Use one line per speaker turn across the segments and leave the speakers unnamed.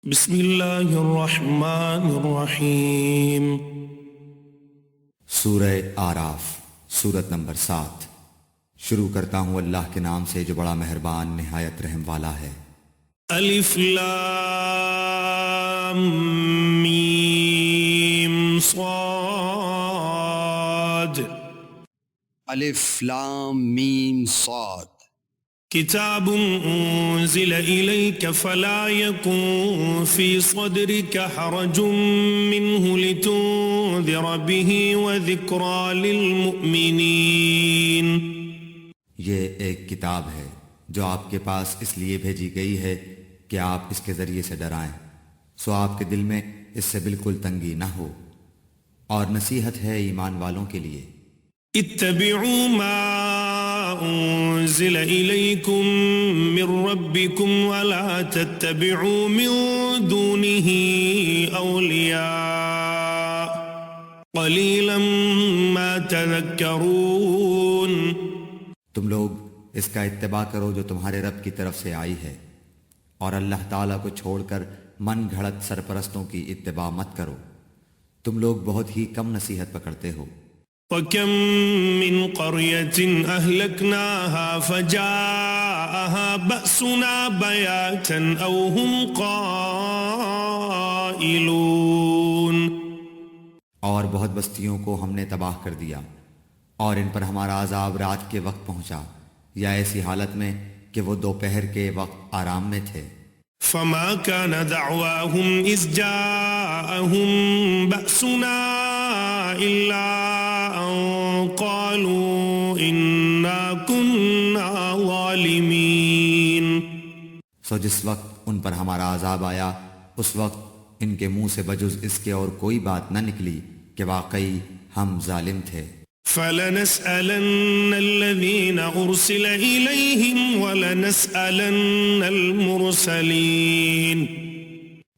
بسم اللہ الرحمن الرحیم۔
سورہ آراف، سورت نمبر 7۔ شروع کرتا ہوں اللہ کے نام سے جو بڑا مہربان نہایت رحم والا ہے۔
الف لام میم صاد۔
الف لام میم صاد۔
کتاب انزل الیک فلا یکن فی صدرک حرج منہ لتنذر به وذکرى للمؤمنین۔
یہ ایک کتاب ہے جو آپ کے پاس اس لیے بھیجی گئی ہے کہ آپ اس کے ذریعے سے ڈرائیں، سو آپ کے دل میں اس سے بالکل تنگی نہ ہو، اور نصیحت ہے ایمان والوں کے لیے۔
اتبعوا ما انزل الیکم من ربکم ولا تتبعوا من دونه اولیاء قلیلا ما تذکرون۔
تم لوگ اس کا اتباع کرو جو تمہارے رب کی طرف سے آئی ہے، اور اللہ تعالیٰ کو چھوڑ کر من گھڑت سرپرستوں کی اتباع مت کرو، تم لوگ بہت ہی کم نصیحت پکڑتے ہو۔
وَكَم مِّن قَرْيَةٍ أَهْلَكْنَاهَا فَجَاءَهَا بَأْسُنَا بَيَاتًا أَوْ هُمْ قَائِلُونَ۔
اور بہت بستیوں کو ہم نے تباہ کر دیا، اور ان پر ہمارا عذاب رات کے وقت پہنچا، یا ایسی حالت میں کہ وہ دوپہر کے وقت آرام میں تھے۔
فَمَا كَانَ دَعْوَاهُمْ إِذْ جَاءَهُمْ بَأْسُنَا إِلَّا أَن قَالُوا إِنَّا كُنَّا ظَالِمِينَ۔
سو جس وقت ان پر ہمارا عذاب آیا، اس وقت ان کے منہ سے بجز اس کے اور کوئی بات نہ نکلی کہ واقعی ہم ظالم تھے۔
فَلَنَسْأَلَنَّ الَّذِينَ أُرْسِلَ إِلَيْهِمْ وَلَنَسْأَلَنَّ الْمُرْسَلِينَ۔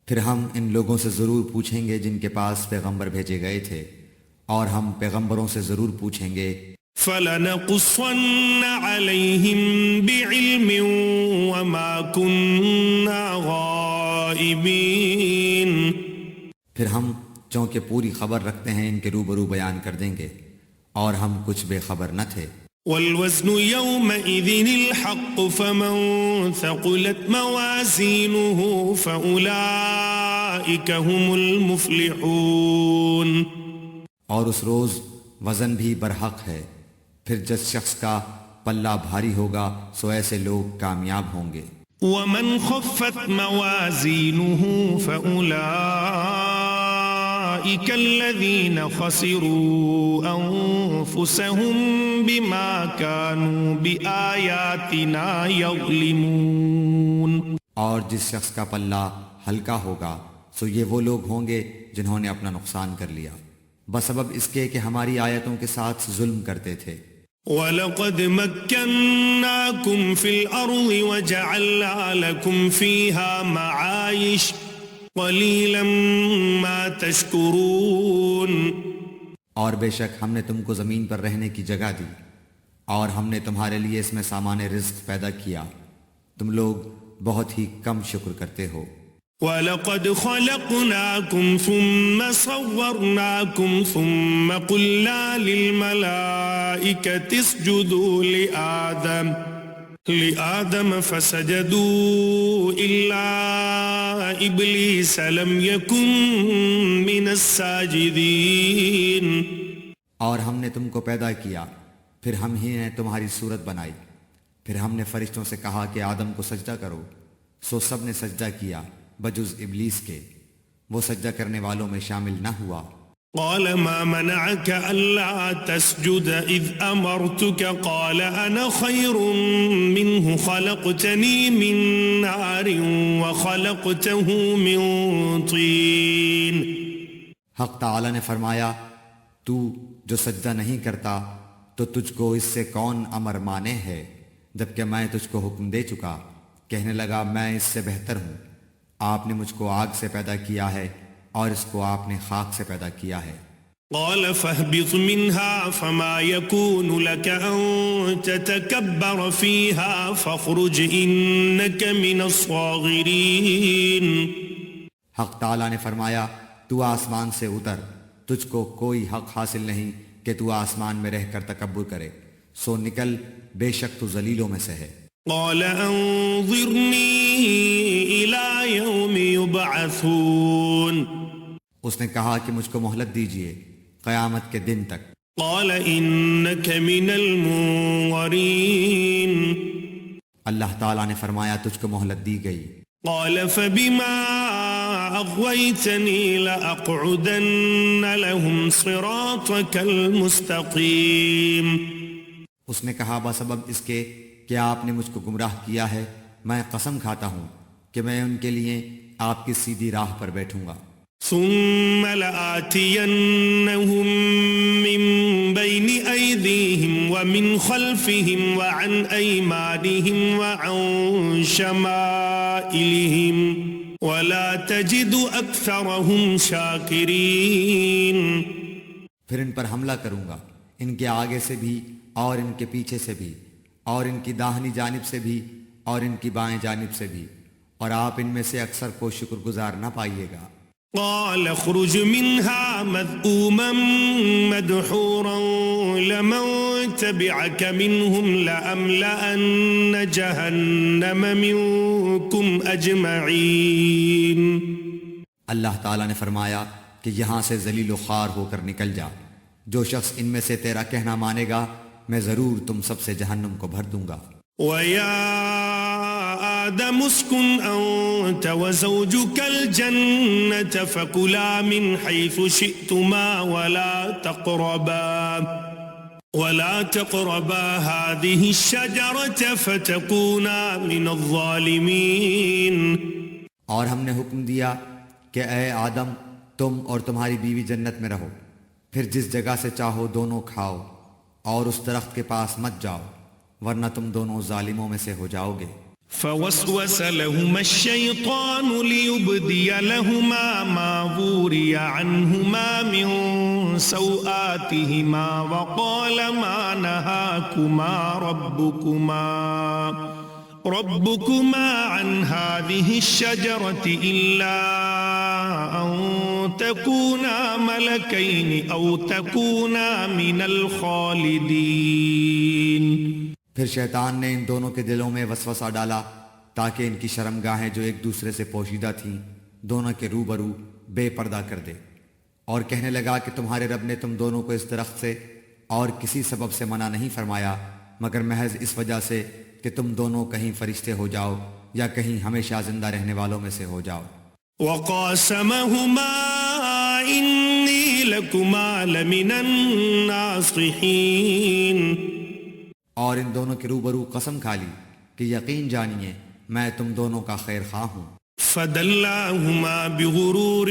پھر ہم ان لوگوں سے ضرور پوچھیں گے جن کے پاس پیغمبر بھیجے گئے تھے، اور ہم پیغمبروں سے ضرور پوچھیں گے۔
فَلَنَقُصَّنَّ عَلَيْهِمْ بِعِلْمٍ وَمَا كُنَّا غَائِبِينَ۔
پھر ہم چونکہ پوری خبر رکھتے ہیں ان کے روبرو بیان کر دیں گے، اور ہم کچھ بے خبر نہ تھے۔
وَالْوَزْنُ يَوْمَئِذٍ الْحَقُّ فَمَنْ ثَقُلَتْ مَوَازِينُهُ فَأُولَئِكَ هُمُ الْمُفْلِحُونَ۔
اور اس روز وزن بھی برحق ہے، پھر جس شخص کا پلہ بھاری ہوگا سو ایسے لوگ کامیاب ہوں گے۔
وَمَنْ خَفَّتْ مَوَازِينُهُ فَأُولَئِكَ الَّذِينَ خَسِرُوا أَنفُسَهُمْ بِمَا كَانُوا بِآيَاتِنَا يَظْلِمُونَ۔
اور جس شخص کا پلہ ہلکا ہوگا سو یہ وہ لوگ ہوں گے جنہوں نے اپنا نقصان کر لیا بسبب اس کے کہ ہماری آیتوں کے ساتھ ظلم کرتے تھے۔
وَلَقَدْ مَكَّنَّاكُمْ فِي الْأَرْضِ وَجَعَلْنَا لَكُمْ فِيهَا مَعَايِشَ قَلِيلًا مَا تَشْكُرُونَ۔
اور بے شک ہم نے تم کو زمین پر رہنے کی جگہ دی، اور ہم نے تمہارے لیے اس میں سامان رزق پیدا کیا، تم لوگ بہت ہی کم شکر کرتے ہو۔
وَلَقَدْ خَلَقْنَاكُمْ ثُمَّ صَوَّرْنَاكُمْ ثُمَّ قُلْنَا لِلْمَلَائِكَةِ اسْجُدُوا لِآدَمَ فَسَجَدُوا إِلَّا إِبْلِيسَ لَمْ يَكُنْ مِنَ السَّاجِدِينَ۔
اور ہم نے تم کو پیدا کیا، پھر ہم ہی نے تمہاری صورت بنائی، پھر ہم نے فرشتوں سے کہا کہ آدم کو سجدہ کرو، سو سب نے سجدہ کیا بجز ابلیس کے، وہ سجدہ کرنے والوں میں شامل نہ ہوا۔
قال ما منعك ألا تسجد إذ أمرتك قال أنا خير منه خلقتني من نار وخلقته من طين۔
حق تعالی نے فرمایا، تو جو سجدہ نہیں کرتا تو تجھ کو اس سے کون امر مانے ہے، جبکہ میں تجھ کو حکم دے چکا۔ کہنے لگا میں اس سے بہتر ہوں، آپ نے مجھ کو آگ سے پیدا کیا ہے اور اس کو آپ نے خاک سے پیدا کیا ہے۔
قال فاهبط منها فما يكون لك أن تتكبر فيها فاخرج إنك من الصاغرين۔
حق تعالیٰ نے فرمایا تو آسمان سے اتر، تجھ کو کوئی حق حاصل نہیں کہ تو آسمان میں رہ کر تکبر کرے، سو نکل، بے شک تو ذلیلوں میں سے ہے۔
قال انظرنی الی یوم یبعثون،
اس نے کہا کہ مجھ کو مہلت دیجئے قیامت کے دن تک۔
قال انک من المنظرین،
اللہ تعالیٰ نے فرمایا تجھ کو مہلت دی گئی۔
قال فبما اغویتنی لاقعدن لهم صراطک المستقیم،
اس نے کہا بسبب اس کے کہ آپ نے مجھ کو گمراہ کیا ہے، میں قسم کھاتا ہوں کہ میں ان کے لیے آپ کی سیدھی راہ پر بیٹھوں گا۔
ثم لآتینہم من بین ایدیہم ومن خلفہم وعن ایمانہم وعن شمائلہم ولا تجد اکثرہم شاکرین،
پھر ان پر حملہ کروں گا، ان کے آگے سے بھی اور ان کے پیچھے سے بھی، اور ان کی داہنی جانب سے بھی اور ان کی بائیں جانب سے بھی، اور آپ ان میں سے اکثر کو شکر گزار نہ پائیے گا۔
قال اخرج منها مذءوما مدحورا لمن تبعك منهم لأملأن جهنم منكم اجمعین،
اللہ تعالیٰ نے فرمایا کہ یہاں سے ذلیل و خوار ہو کر نکل جا، جو شخص ان میں سے تیرا کہنا مانے گا میں ضرور تم سب سے جہنم کو بھر دوں گا۔
وَيَا آدَمُ اسْكُنْ أَنْتَ وَزَوْجُكَ الْجَنَّةَ فَكُلَا مِنْ حَيْثُ شِئْتُمَا وَلَا تَقْرَبَا هَذِهِ الشَّجَرَةَ فَتَكُونَا مِنَ الظَّالِمِينَ،
اور ہم نے حکم دیا کہ اے آدم تم اور تمہاری بیوی جنت میں رہو، پھر جس جگہ سے چاہو دونوں کھاؤ، اور اس درخت کے پاس مت جاؤ ورنہ تم دونوں ظالموں میں سے ہو جاؤ گے۔
فوسوس لهما الشيطان ليبدي لهما ما وري عنهما من سوآتهما وقال ما نهاكما ربكما عن هذه الشجرة إلا أن تكونا ملكين أو تكونا من الخالدين۔
پھر شیطان نے ان دونوں کے دلوں میں وسوسہ ڈالا تاکہ ان کی شرمگاہیں جو ایک دوسرے سے پوشیدہ تھیں دونوں کے روبرو بے پردہ کر دے، اور کہنے لگا کہ تمہارے رب نے تم دونوں کو اس درخت سے اور کسی سبب سے منع نہیں فرمایا مگر محض اس وجہ سے کہ تم دونوں کہیں فرشتے ہو جاؤ یا کہیں ہمیشہ زندہ رہنے والوں میں سے ہو جاؤ۔
وَقَاسَمَهُمَا إِنِّي لَكُمَا لَمِنَ النَّاصِحِينَ،
اور ان دونوں کے روبرو قسم کھا لی کہ یقین جانیے میں تم دونوں کا خیر خواہ ہوں۔
فَدَلَّاهُمَا بِغُرُورٍ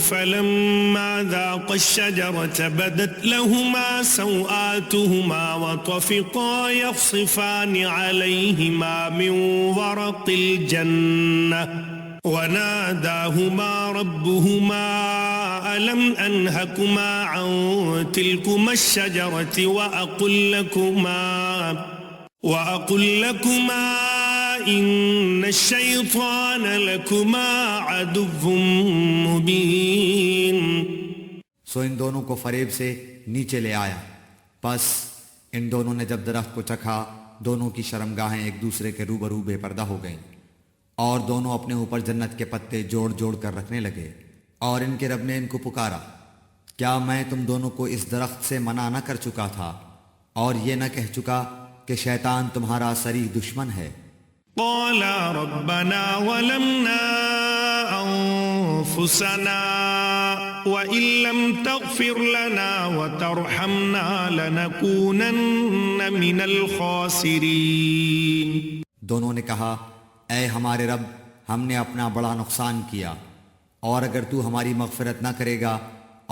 فَلَمَّا ذَاقَا الشَّجَرَةَ بَدَتْ لَهُمَا سَوْآتُهُمَا وَطَفِقَا يَخْصِفَانِ عَلَيْهِمَا مِنْ وَرَقِ الْجَنَّةِ وَنَادَاهُمَا رَبُّهُمَا أَلَمْ أَنْهَكُمَا عَنْ تِلْكُمَا الشَّجَرَةِ وَأَقُلْ لَكُمَا إِنَّ الشَّيْطَانَ لَكُمَا عَدُوٌّ مُبِينٌ۔
سو ان دونوں کو فریب سے نیچے لے آیا، پس ان دونوں نے جب درخت کو چکھا دونوں کی شرمگاہیں ایک دوسرے کے روبرو بے پردہ ہو گئیں، اور دونوں اپنے اوپر جنت کے پتے جوڑ جوڑ کر رکھنے لگے، اور ان کے رب نے ان کو پکارا، کیا میں تم دونوں کو اس درخت سے منع نہ کر چکا تھا اور یہ نہ کہہ چکا کہ شیطان تمہارا صریح دشمن ہے؟
قَالَا رَبَّنَا وَلَمْنَا أَنفُسَنَا وَإِن لَّمْ تَغْفِرْ لَنَا وَتَرْحَمْنَا لَنَكُونَنَّ مِنَ الْخَاسِرِينَ۔
دونوں نے کہا اے ہمارے رب ہم نے اپنا بڑا نقصان کیا، اور اگر تو ہماری مغفرت نہ کرے گا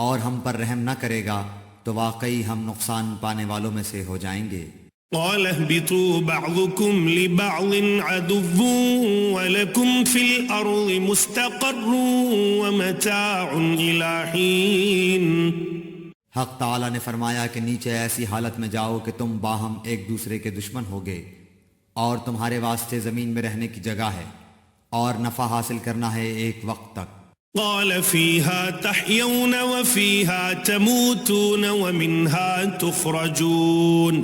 اور ہم پر رحم نہ کرے گا تو واقعی ہم نقصان پانے والوں میں سے ہو جائیں گے۔
قَالَ اهْبِطُوا بَعْضُكُمْ لِبَعْضٍ عَدُوٌّ وَلَكُمْ فِي الْأَرْضِ مُسْتَقَرٌّ وَمَتَاعٌ إِلَىٰ حِينٍ۔
حق تعالیٰ نے فرمایا کہ نیچے ایسی حالت میں جاؤ کہ تم باہم ایک دوسرے کے دشمن ہوگے، اور تمہارے واسطے زمین میں رہنے کی جگہ ہے، اور نفع حاصل کرنا ہے ایک وقت تک۔
قال فيها تحيون وفيها تموتون ومنها تخرجون.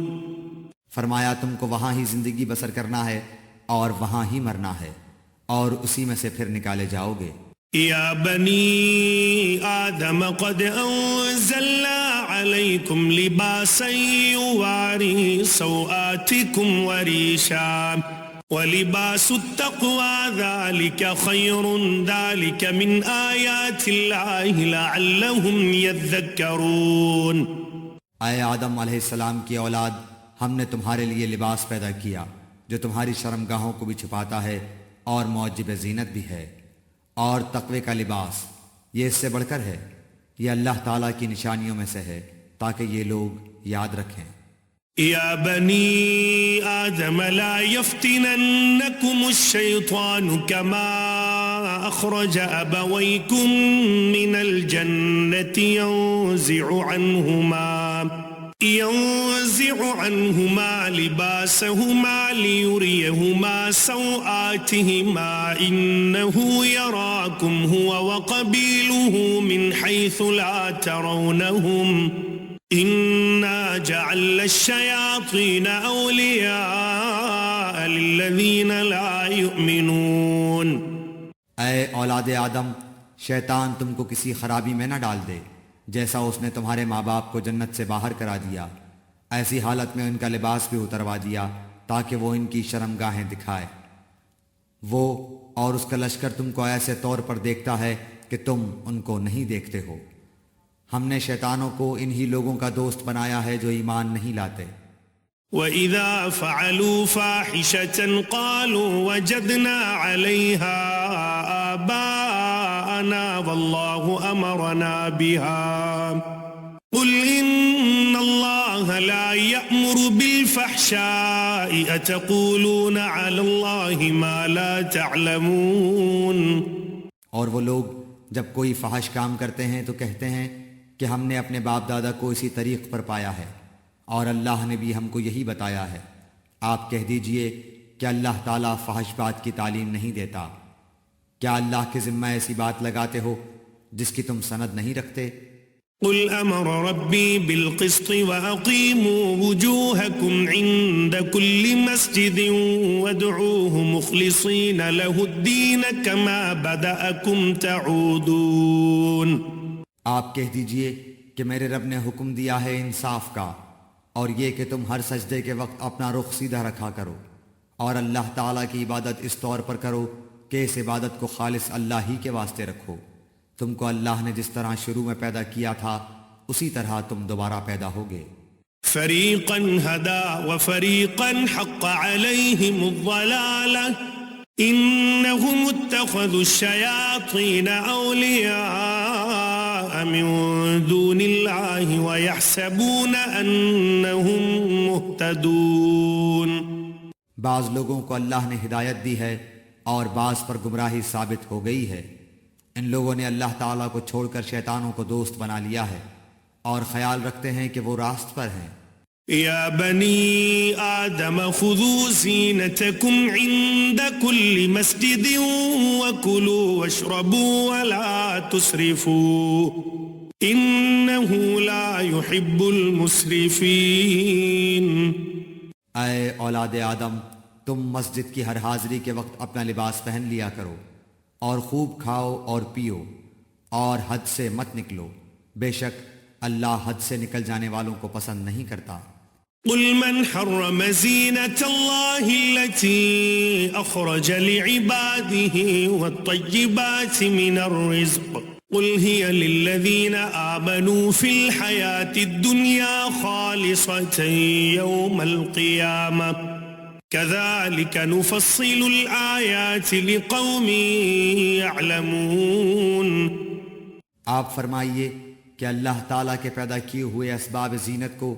فرمایا تم کو وہاں ہی زندگی بسر کرنا ہے اور وہاں ہی مرنا ہے اور اسی میں سے پھر نکالے جاؤ گے.
يا بني آدم قد أنزلنا عليكم لباسا يواري سوآتكم وريشا ولباس التقوى ذلك خير ذلك من آيات الله لعلهم يذكرون.
اے آدم علیہ السلام کی اولاد، ہم نے تمہارے لیے لباس پیدا کیا جو تمہاری شرمگاہوں کو بھی چھپاتا ہے اور موجب زینت بھی ہے، اور تقوی کا لباس یہ اس سے بڑھ کر ہے، یہ اللہ تعالیٰ کی نشانیوں میں سے ہے تاکہ یہ لوگ یاد رکھیں.
يا بني آدم لا يفتننكم الشيطان كما أخرج أبويكم من الجنة ينزع عنهما لباسهما ليريهما سوآتهما إنه يراكم هو وقبيله من حيث لا ترونهم إنا جعلنا الشياطين أولياء للذين لا يؤمنون.
اے اولاد آدم، شیطان تم کو کسی خرابی میں نہ ڈال دے جیسا اس نے تمہارے ماں باپ کو جنت سے باہر کرا دیا، ایسی حالت میں ان کا لباس بھی اتروا دیا تاکہ وہ ان کی شرمگاہیں دکھائے. وہ اور اس کا لشکر تم کو ایسے طور پر دیکھتا ہے کہ تم ان کو نہیں دیکھتے ہو. ہم نے شیطانوں کو انہی لوگوں کا دوست بنایا ہے جو ایمان نہیں لاتے.
وَإِذَا فَعَلُوا فَاحِشَةً قَالُوا وَجَدْنَا عَلَيْهَا آبَاءَنَا وَاللَّهُ أَمَرَنَا بِهَا قُلْ إِنَّ اللَّهَ لَا يَأْمُرُ بِالْفَحْشَاءِ أَتَقُولُونَ عَلَى اللَّهِ مَا لَا تَعْلَمُونَ.
اور وہ لوگ جب کوئی فحش کام کرتے ہیں تو کہتے ہیں کہ ہم نے اپنے باپ دادا کو اسی طریق پر پایا ہے اور اللہ نے بھی ہم کو یہی بتایا ہے. آپ کہہ دیجئے کہ اللہ تعالیٰ فحش بات کی تعلیم نہیں دیتا. کیا اللہ کے ذمہ ایسی بات لگاتے ہو جس کی تم سند نہیں رکھتے؟
قل امر ربی بالقسط واقیموا وجوہکم عند کل مسجد وادعوه مخلصین له الدین کما بدأکم تعودون.
آپ کہہ دیجئے کہ میرے رب نے حکم دیا ہے انصاف کا، اور یہ کہ تم ہر سجدے کے وقت اپنا رخ سیدھا رکھا کرو اور اللہ تعالیٰ کی عبادت اس طور پر کرو کہ اس عبادت کو خالص اللہ ہی کے واسطے رکھو. تم کو اللہ نے جس طرح شروع میں پیدا کیا تھا اسی طرح تم دوبارہ پیدا ہوگے.
فریقا هدى وفریقا حق علیہم الضلالة انہم اتخذوا الشیاطین اولیاء من دون اللہ ویحسبون انہم مہتدون.
بعض لوگوں کو اللہ نے ہدایت دی ہے اور بعض پر گمراہی ثابت ہو گئی ہے. ان لوگوں نے اللہ تعالیٰ کو چھوڑ کر شیطانوں کو دوست بنا لیا ہے اور خیال رکھتے ہیں کہ وہ راست پر ہیں.
یا بنی آدم خذوا زینتکم عند کل مسجد وکلوا واشربوا ولا تسرفوا انہ لا يحب المسرفین.
اے اولاد آدم، تم مسجد کی ہر حاضری کے وقت اپنا لباس پہن لیا کرو اور خوب کھاؤ اور پیو اور حد سے مت نکلو، بے شک اللہ حد سے نکل جانے والوں کو پسند نہیں کرتا.
قل من حرم زینة اللہ التي اخرج لعباده والطیبات من الرزق قل هي للذین آمنوا في الحياة الدنيا خالصة يوم القيامة كذلك نفصل الآيات لقوم يعلمون.
آپ فرمائیے کہ اللہ تعالیٰ کے پیدا کیے ہوئے اسباب زینت کو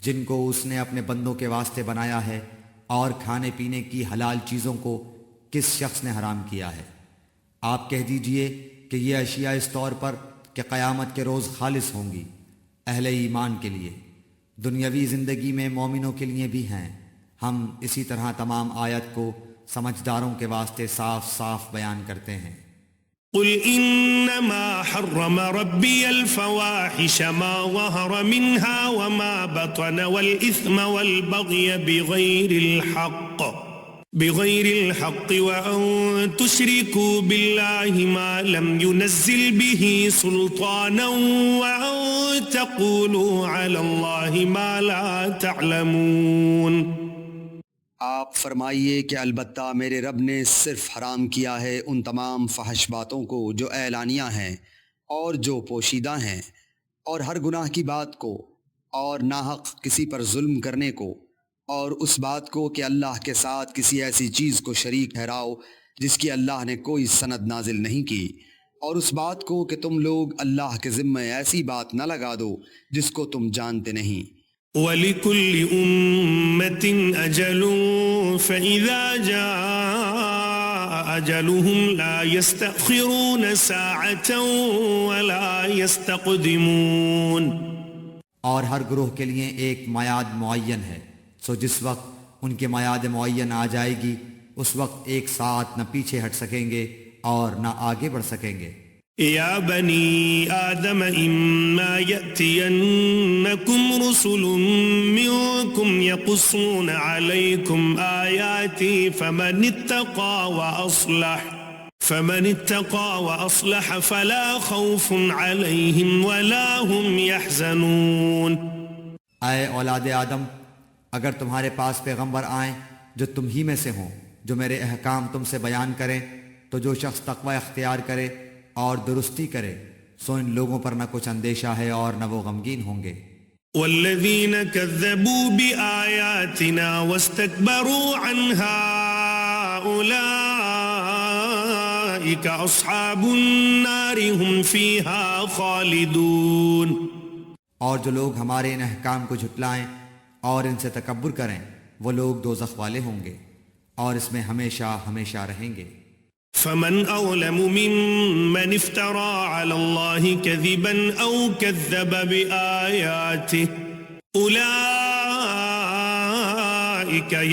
جن کو اس نے اپنے بندوں کے واسطے بنایا ہے اور کھانے پینے کی حلال چیزوں کو کس شخص نے حرام کیا ہے، آپ کہہ دیجئے کہ یہ اشیاء اس طور پر کہ قیامت کے روز خالص ہوں گی اہل ایمان کے لیے، دنیاوی زندگی میں مومنوں کے لیے بھی ہیں. ہم اسی طرح تمام آیت کو سمجھداروں کے واسطے صاف صاف بیان کرتے ہیں.
قل إنما حرم ربي الفواحش ما ظهر منها وما بطن والإثم والبغي بغير الحق وأن تشركوا بالله ما لم ينزل به سلطانا وأن تقولوا على الله ما لا تعلمون۔
آپ فرمائیے کہ البتہ میرے رب نے صرف حرام کیا ہے ان تمام فحش باتوں کو جو اعلانیہ ہیں اور جو پوشیدہ ہیں، اور ہر گناہ کی بات کو، اور ناحق کسی پر ظلم کرنے کو، اور اس بات کو کہ اللہ کے ساتھ کسی ایسی چیز کو شریک ٹھہراؤ جس کی اللہ نے کوئی سند نازل نہیں کی، اور اس بات کو کہ تم لوگ اللہ کے ذمے ایسی بات نہ لگا دو جس کو تم جانتے نہیں۔
وَلِكُلِّ أُمَّةٍ أَجَلٌ فَإِذَا جَاءَ أَجَلُهُمْ لَا يَسْتَأْخِرُونَ سَاعَةً وَلَا يَسْتَقْدِمُونَ۔
اور ہر گروہ کے لیے ایک میعاد معین ہے، سو جس وقت ان کے میعاد معین آ جائے گی اس وقت ایک ساتھ نہ پیچھے ہٹ سکیں گے اور نہ آگے بڑھ سکیں گے۔
يا بني آدم إما يأتينكم رسل منكم يقصون عليكم آياتي فمن اتقى وأصلح فلا خوف عليهم ولا هم يحزنون۔
اے اولاد آدم، اگر تمہارے پاس پیغمبر آئیں جو تم ہی میں سے ہوں، جو میرے احکام تم سے بیان کریں، تو جو شخص تقوی اختیار کرے اور درستی کرے سو ان لوگوں پر نہ کچھ اندیشہ ہے اور نہ وہ غمگین ہوں گے۔
والذین کذبوا بآیاتنا واستکبروا عنها اولئک اصحاب النار هم فیها خالدون۔
اور جو لوگ ہمارے ان احکام کو جھٹلائیں اور ان سے تکبر کریں وہ لوگ دوزخ والے ہوں گے اور اس میں ہمیشہ ہمیشہ رہیں گے۔
فمن أظلم ممن افترى على الله كذبا أو كذب بآياته أولئك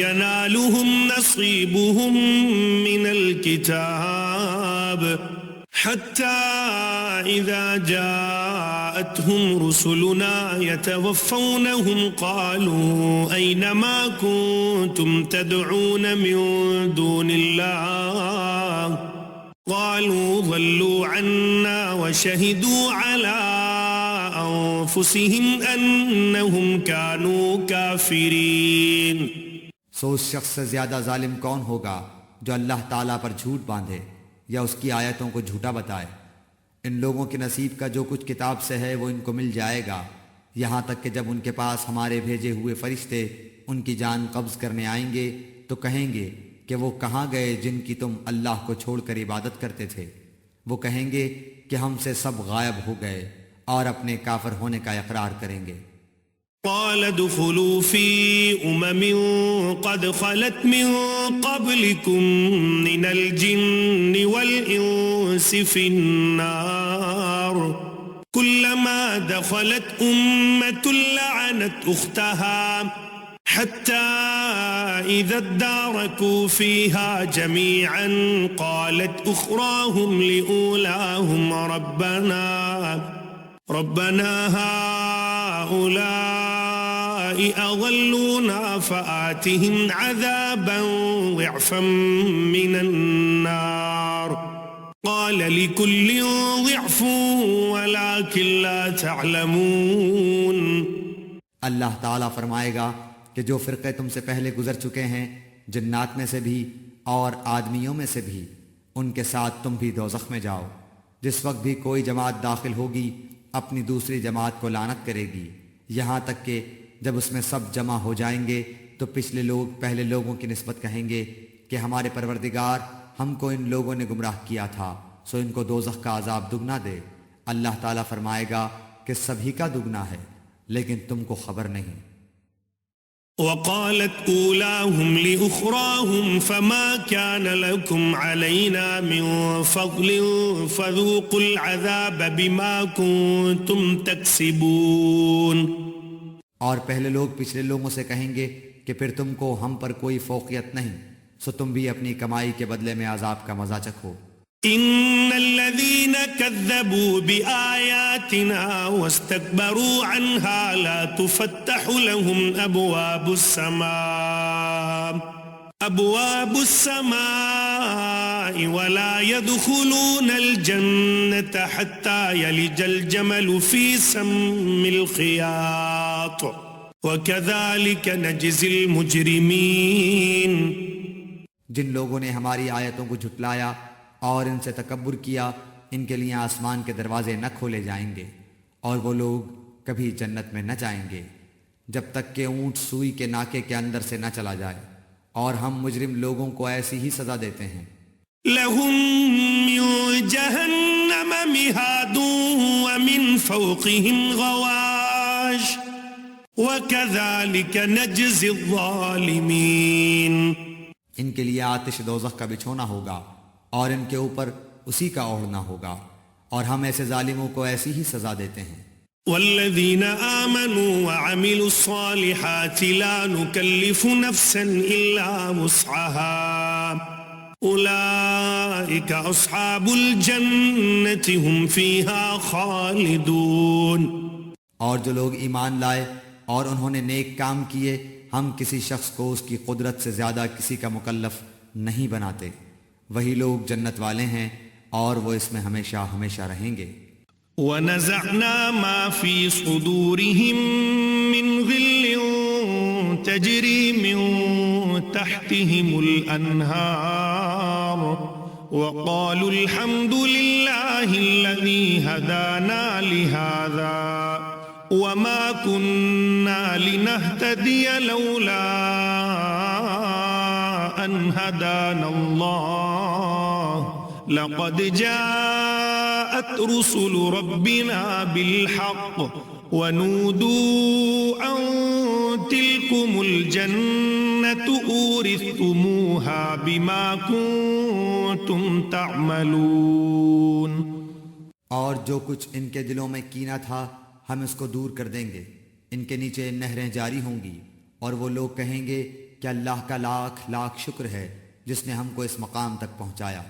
ينالهم نصيبهم من الكتاب حتى إذا جاءتهم رسلنا يتوفونهم قالوا أين ما كنتم تدعون من دون الله قالوا ضلوا عنا وشهدوا على أنفسهم أنهم كانوا كافرين۔
سو اس شخص سے زیادہ ظالم کون ہوگا جو اللہ تعالیٰ پر جھوٹ باندھے یا اس کی آیتوں کو جھوٹا بتائے؟ ان لوگوں کے نصیب کا جو کچھ کتاب سے ہے وہ ان کو مل جائے گا، یہاں تک کہ جب ان کے پاس ہمارے بھیجے ہوئے فرشتے ان کی جان قبض کرنے آئیں گے تو کہیں گے کہ وہ کہاں گئے جن کی تم اللہ کو چھوڑ کر عبادت کرتے تھے؟ وہ کہیں گے کہ ہم سے سب غائب ہو گئے اور اپنے کافر ہونے کا اقرار کریں گے۔
قال ادخلوا في قد خلت من قبلكم من الجن والإنس في النار كلما دخلت أمة لعنت أختها حتى إذا اداركوا فيها جميعا قالت أخراهم لأولاهم ربنا هؤلاء أضلونا فآتهم عذابا ضعفا من النار قال لكل ضعف ولكن لا تعلمون۔
اللہ تعالیٰ فرمائے گا کہ جو فرقے تم سے پہلے گزر چکے ہیں جنات میں سے بھی اور آدمیوں میں سے بھی ان کے ساتھ تم بھی دوزخ میں جاؤ۔ جس وقت بھی کوئی جماعت داخل ہوگی اپنی دوسری جماعت کو لعنت کرے گی، یہاں تک کہ جب اس میں سب جمع ہو جائیں گے تو پچھلے لوگ پہلے لوگوں کی نسبت کہیں گے کہ ہمارے پروردگار ہم کو ان لوگوں نے گمراہ کیا تھا سو ان کو دوزخ کا عذاب دگنا دے۔ اللہ تعالیٰ فرمائے گا کہ سبھی کا دگنا ہے لیکن تم کو خبر نہیں۔
وقالت أولاهم لأخراهم فما كان لكم علينا من فضل فذوقوا العذاب بما كنتم تكسبون۔
اور پہلے لوگ پچھلے لوگوں سے کہیں گے کہ پھر تم کو ہم پر کوئی فوقیت نہیں، سو تم بھی اپنی کمائی کے بدلے میں عذاب کا مزہ چکھو۔
إن الذين كذبوا بآياتنا واستكبروا عنها لا تفتح لهم أبواب السماء ولا يدخلون الجنة حتى يلج الجمل في سم الخياط وكذلك نجزي المجرمين.
جن لوگوں نے ہماری آیتوں کو جھٹلایا اور ان سے تکبر کیا ان کے لیے آسمان کے دروازے نہ کھولے جائیں گے اور وہ لوگ کبھی جنت میں نہ جائیں گے جب تک کہ اونٹ سوئی کے ناکے کے اندر سے نہ چلا جائے، اور ہم مجرم لوگوں کو ایسی ہی سزا دیتے ہیں.
لهم من جهنم مهاد ومن فوقهم غواش وكذلك نجزي الظالمين.
ان کے لیے آتش دوزخ کا بچھونا ہوگا اور ان کے اوپر اسی کا اوڑھنا ہوگا، اور ہم ایسے ظالموں کو ایسی ہی سزا دیتے ہیں.
والذين آمنوا وعملوا الصالحات لا نكلف نفسا إلا وسعها أولئك أصحاب الجنة هم فيها خالدون.
اور جو لوگ ایمان لائے اور انہوں نے نیک کام کیے، ہم کسی شخص کو اس کی قدرت سے زیادہ کسی کا مکلف نہیں بناتے، وہی لوگ جنت والے ہیں اور وہ اس میں ہمیشہ ہمیشہ رہیں گے.
وَنَزَعْنَا مَا فِي صُدُورِهِم مِّن غِلٍّ تَجْرِي مِن تَحْتِهِمُ الْأَنْهَارُ وَقَالُوا الْحَمْدُ لِلَّهِ الَّذِي هَدَانَا لِهَذَا وَمَا كُنَّا لِنَهْتَدِيَ لَوْلَا أَنْ هَدَانَا اللَّهُ لَقَدْ جَاءَتْ رُسُلُ رَبِّنَا بِالْحَقِّ وَنُودُوا أَن تِلْكُمُ الْجَنَّةُ أُورِثْتُمُوهَا بِمَا كُنتُمْ تَعْمَلُونَ.
اور جو کچھ ان کے دلوں میں کینہ تھا ہم اس کو دور کر دیں گے، ان کے نیچے نہریں جاری ہوں گی، اور وہ لوگ کہیں گے کہ اللہ کا لاکھ لاکھ شکر ہے جس نے ہم کو اس مقام تک پہنچایا،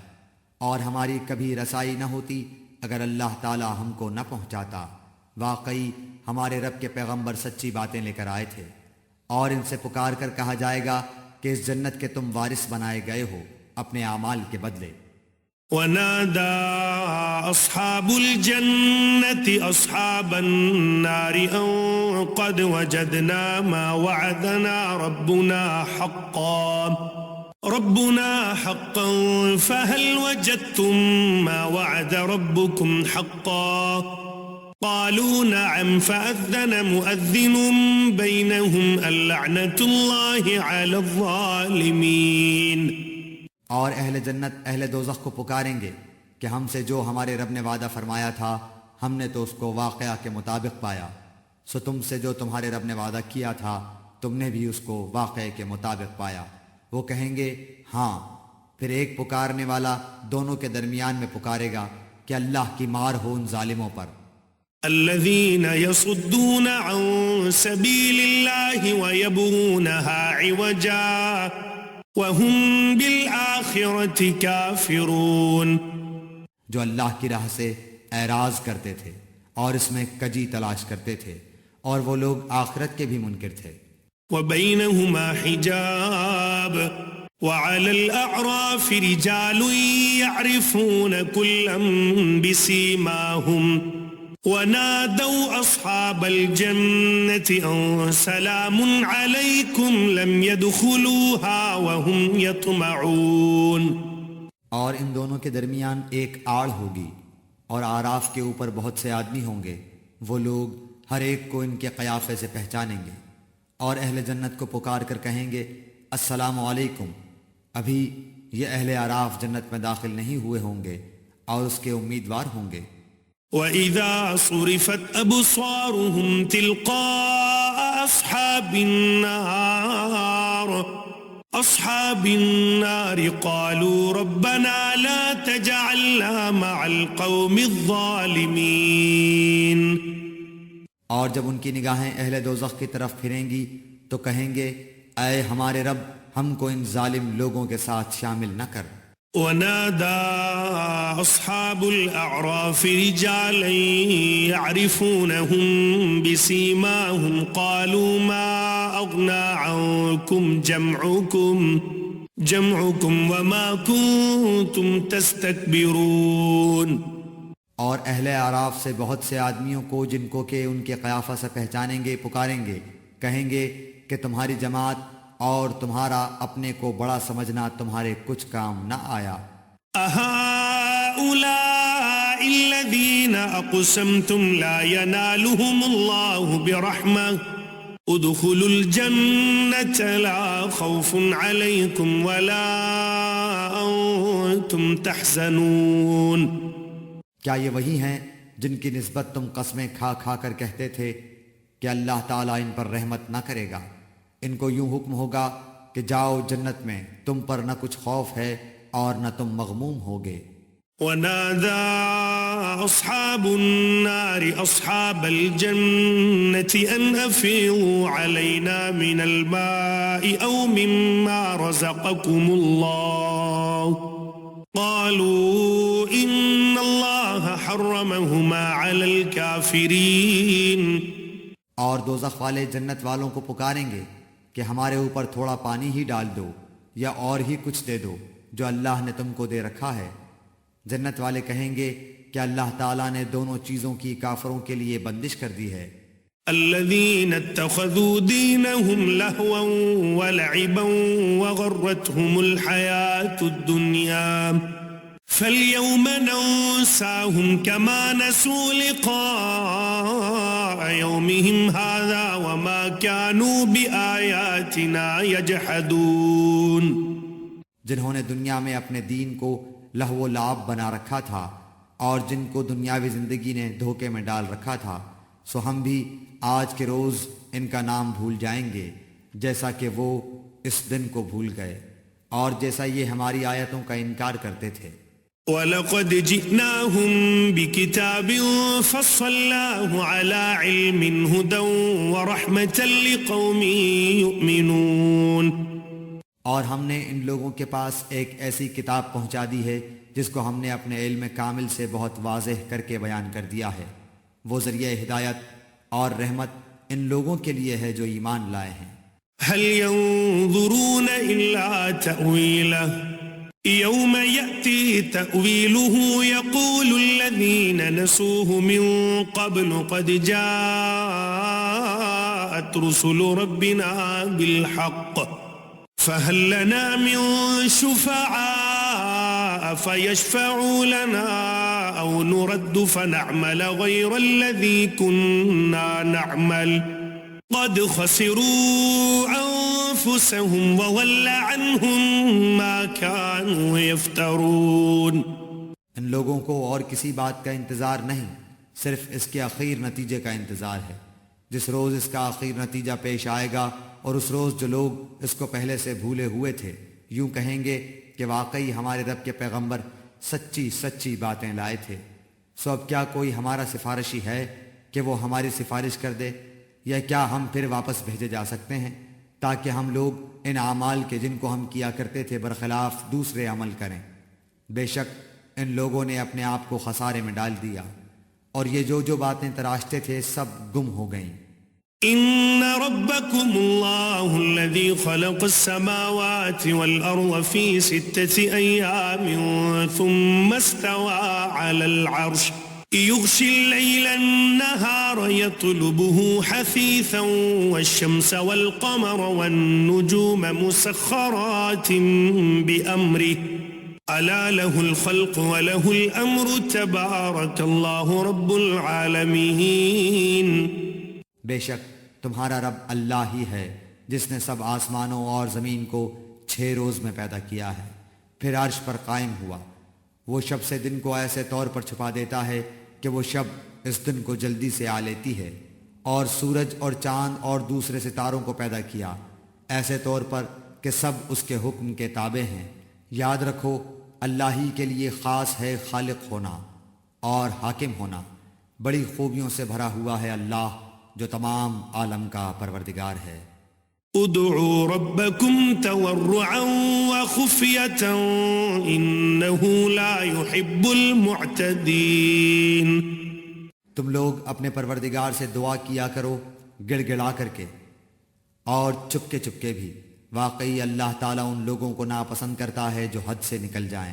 اور ہماری کبھی رسائی نہ ہوتی اگر اللہ تعالی ہم کو نہ پہنچاتا. واقعی ہمارے رب کے پیغمبر سچی باتیں لے کر آئے تھے. اور ان سے پکار کر کہا جائے گا کہ اس جنت کے تم وارث بنائے گئے ہو اپنے اعمال کے بدلے.
ونادى أصحاب الجنة أصحاب النار أن قد وجدنا ما وعدنا ربنا حقا فهل وجدتم ما وعد ربكم حقا قالوا نعم فأذن مؤذن بينهم اللعنة الله على الظالمين.
اور اہل جنت اہل دوزخ کو پکاریں گے کہ ہم سے جو ہمارے رب نے وعدہ فرمایا تھا ہم نے تو اس کو واقعہ کے مطابق پایا، سو تم سے جو تمہارے رب نے وعدہ کیا تھا تم نے بھی اس کو واقعے کے مطابق پایا. وہ کہیں گے ہاں، پھر ایک پکارنے والا دونوں کے درمیان میں پکارے گا کہ اللہ کی مار ہو ان ظالموں پر.
الذين يصدون عن سبيل الله ويبغونها عوجا وهم بالآخرة كافرون.
جو اللہ کی راہ سے اعراض کرتے تھے اور اس میں کجی تلاش کرتے تھے، اور وہ لوگ آخرت کے بھی منکر تھے.
وبينهما حجاب وعلى الأعراف رجال يعرفون كلا بسيماهم ونادوا أصحاب الجنة أن سلام عليكم لم يدخلوها وهم يطمعون.
اور ان دونوں کے درمیان ایک آڑ ہوگی، اور آراف کے اوپر بہت سے آدمی ہوں گے، وہ لوگ ہر ایک کو ان کے قیافے سے پہچانیں گے، اور اہل جنت کو پکار کر کہیں گے السلام علیکم. ابھی یہ اہل آراف جنت میں داخل نہیں ہوئے ہوں گے اور اس کے امیدوار ہوں گے.
وَإِذَا صُرِفَتْ أَبْصَارُهُمْ تِلْقَاءَ أَصْحَابِ النَّارِ قَالُوا رَبَّنَا لَا تَجْعَلْنَا مَعَ الْقَوْمِ الظَّالِمِينَ.
اور جب ان کی نگاہیں اہل دوزخ کی طرف پھریں گی تو کہیں گے اے ہمارے رب، ہم کو ان ظالم لوگوں کے ساتھ شامل نہ کر.
ونادى أصحاب الأعراف رجالا يعرفونهم بسيماهم قالوا ما أغنى عنكم جمعكم وما كنتم تستكبرون.
اور اہل اعراف سے بہت سے آدمیوں کو جن کو کہ ان کے قیافہ سے پہچانیں گے پکاریں گے، کہیں گے کہ تمہاری جماعت اور تمہارا اپنے کو بڑا سمجھنا تمہارے کچھ کام نہ آیا.
أهؤلاء الذين أقسمتم لا ينالهم الله برحمة ادخلوا الجنة لا خوف عليكم ولا أنتم تحزنون.
کیا یہ وہی ہیں جن کی نسبت تم قسمیں کھا کھا کر کہتے تھے کہ اللہ تعالیٰ ان پر رحمت نہ کرے گا؟ ان کو یوں حکم ہوگا کہ جاؤ جنت میں، تم پر نہ کچھ خوف ہے اور نہ تم مغموم ہوگے.
ونادى أصحاب النار أصحاب الجنة أن أفيضوا علينا من الماء أو مما رزقكم الله قالوا إن الله حرمهما على الكافرين.
اور دوزخ والے جنت والوں کو پکاریں گے کہ ہمارے اوپر تھوڑا پانی ہی ڈال دو یا اور ہی کچھ دے دو جو اللہ نے تم کو دے رکھا ہے. جنت والے کہیں گے کہ اللہ تعالیٰ نے دونوں چیزوں کی کافروں کے لیے بندش کر دی ہے.
الذين اتخذوا دينهم لهوا ولعبا وغرتهم الحياة الدنيا فاليوم ننساهم كما نسوا لقاء يومهم هذا وما كانوا بآياتنا يجحدون.
جنہوں نے دنیا میں اپنے دین کو لہو و لعب بنا رکھا تھا اور جن کو دنیاوی زندگی نے دھوکے میں ڈال رکھا تھا، سو ہم بھی آج کے روز ان کا نام بھول جائیں گے جیسا کہ وہ اس دن کو بھول گئے اور جیسا یہ ہماری آیتوں کا انکار کرتے تھے.
وَلَقَدْ جِئْنَاهُمْ بِكِتَابٍ فَصَّلْنَاهُ عَلَى عِلْمٍ هُدًى وَرَحْمَةً لِقَوْمٍ يُؤْمِنُونَ.
اور ہم نے ان لوگوں کے پاس ایک ایسی کتاب پہنچا دی ہے جس کو ہم نے اپنے علم کامل سے بہت واضح کر کے بیان کر دیا ہے. وہ ذریعہ ہدایت اور رحمت ان لوگوں کے لیے ہے جو ایمان لائے ہیں.
هل ينظرون إلا تأويله يوم يأتي تأويله يقول الذين نسوه من قبل قد جاءت رسل ربنا بالحق فهل لنا من شفعاء فيشفعوا لنا أو نرد فنعمل غير الذي كنا نعمل قد خسروا أنفسهم وضل عنهم ما كانوا يفترون.
ان لوگوں کو اور کسی بات کا انتظار نہیں، صرف اس کے اخیر نتیجے کا انتظار ہے. جس روز اس کا اخیر نتیجہ پیش آئے گا اور اس روز جو لوگ اس کو پہلے سے بھولے ہوئے تھے یوں کہیں گے کہ واقعی ہمارے رب کے پیغمبر سچی سچی باتیں لائے تھے. سو اب کیا کوئی ہمارا سفارشی ہے کہ وہ ہماری سفارش کر دے، یا کیا ہم پھر واپس بھیجے جا سکتے ہیں تاکہ ہم لوگ ان اعمال کے جن کو ہم کیا کرتے تھے برخلاف دوسرے عمل کریں؟ بے شک ان لوگوں نے اپنے آپ کو خسارے میں ڈال دیا اور یہ جو باتیں تراشتے تھے سب گم ہو گئیں.
إن ربكم الله الذي خلق السماوات والأرض في 6 أيام ثم استوى على العرش يغشي الليل النهار يطلبه حثيثا والشمس والقمر والنجوم مسخرات بأمره ألا له الخلق وله الأمر تبارك الله رب العالمين.
بے شک تمہارا رب اللہ ہی ہے جس نے سب آسمانوں اور زمین کو 6 روز میں پیدا کیا ہے، پھر عرش پر قائم ہوا. وہ شب سے دن کو ایسے طور پر چھپا دیتا ہے کہ وہ شب اس دن کو جلدی سے آ لیتی ہے، اور سورج اور چاند اور دوسرے ستاروں کو پیدا کیا ایسے طور پر کہ سب اس کے حکم کے تابع ہیں. یاد رکھو اللہ ہی کے لیے خاص ہے خالق ہونا اور حاکم ہونا. بڑی خوبیوں سے بھرا ہوا ہے اللہ جو تمام عالم کا پروردگار ہے.
ادعوا ربكم تضرعا وخفية إنه لا يحب المعتدين.
تم لوگ اپنے پروردگار سے دعا کیا کرو گڑ گڑا کر کے اور چپکے چپکے بھی، واقعی اللہ تعالیٰ ان لوگوں کو ناپسند کرتا ہے جو حد سے نکل جائیں.